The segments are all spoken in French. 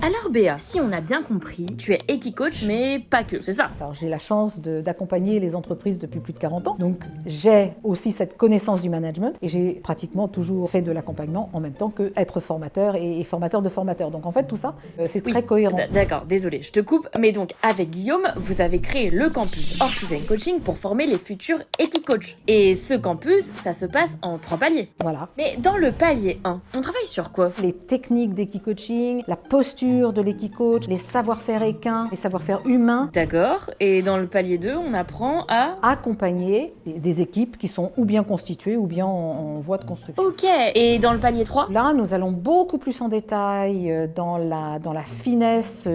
Alors Béa, si on a bien compris, tu es Equicoach, mais pas que, c'est ça? Alors j'ai la chance d'accompagner les entreprises depuis plus de 40 ans, donc j'ai aussi cette connaissance du management et j'ai pratiquement toujours fait de l'accompagnement en même temps qu'être formateur et formateur de formateurs. Donc en fait tout ça, c'est très cohérent. D'accord, désolé, je te coupe. Mais donc avec Guillaume, vous avez créé le campus Hors Season Coaching pour former les futurs Equicoach. Et ce campus, ça se passe en 3 paliers. Voilà. Mais dans le palier 1, on travaille sur quoi? Les techniques d'équicoaching, la posture de l'équicoach, les savoir-faire équins, les savoir-faire humains. D'accord, et dans le palier 2, on apprend à... Accompagner des équipes qui sont ou bien constituées ou bien en voie de construction. Ok, et dans le palier 3? Là, nous allons beaucoup plus en détail dans la finesse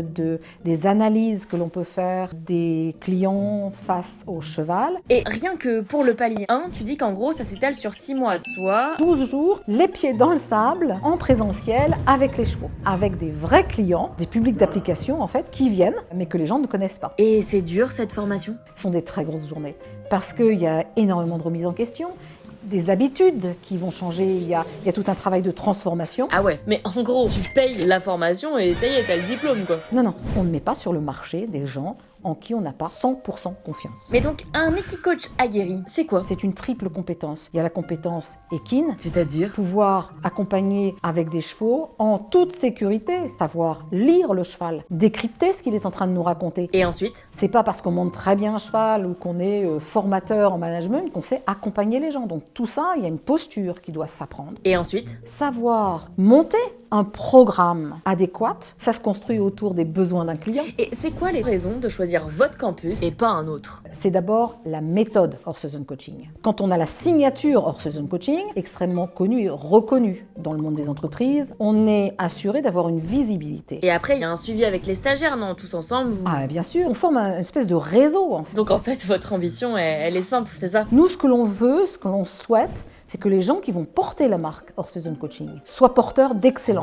des analyses que l'on peut faire des clients face au cheval. Et rien que pour le palier 1, tu dis qu'en gros, ça s'étale sur 6 mois, soit... 12 jours, les pieds dans le sable, en présentiel, avec les chevaux, avec des vrais clients, des publics d'application en fait, qui viennent, mais que les gens ne connaissent pas. Et c'est dur cette formation? Ce sont des très grosses journées, parce qu'il y a énormément de remises en question, des habitudes qui vont changer, il y a tout un travail de transformation. Ah ouais, mais en gros, tu payes la formation et ça y est, t'as le diplôme quoi. Non, on ne met pas sur le marché des gens en qui on n'a pas 100% confiance. Mais donc, un Equicoach aguerri, c'est quoi? C'est une triple compétence. Il y a la compétence équine, C'est-à-dire? pouvoir accompagner avec des chevaux en toute sécurité, savoir lire le cheval, décrypter ce qu'il est en train de nous raconter. Et ensuite? C'est pas parce qu'on monte très bien un cheval ou qu'on est formateur en management qu'on sait accompagner les gens. Donc tout ça, il y a une posture qui doit s'apprendre. Et ensuite? Savoir monter un programme adéquat, ça se construit autour des besoins d'un client. Et c'est quoi les raisons de choisir votre campus et pas un autre? C'est d'abord la méthode Hors-Season Coaching. Quand on a la signature Hors-Season Coaching, extrêmement connue et reconnue dans le monde des entreprises, on est assuré d'avoir une visibilité. Et après, il y a un suivi avec les stagiaires, non? Tous ensemble, vous... Ah, bien sûr, on forme une espèce de réseau en fait. Donc en fait, votre ambition, elle est simple, c'est ça? Nous, ce que l'on veut, ce que l'on souhaite, c'est que les gens qui vont porter la marque Hors-Season Coaching soient porteurs d'excellence.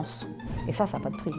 Et ça n'a pas de prix.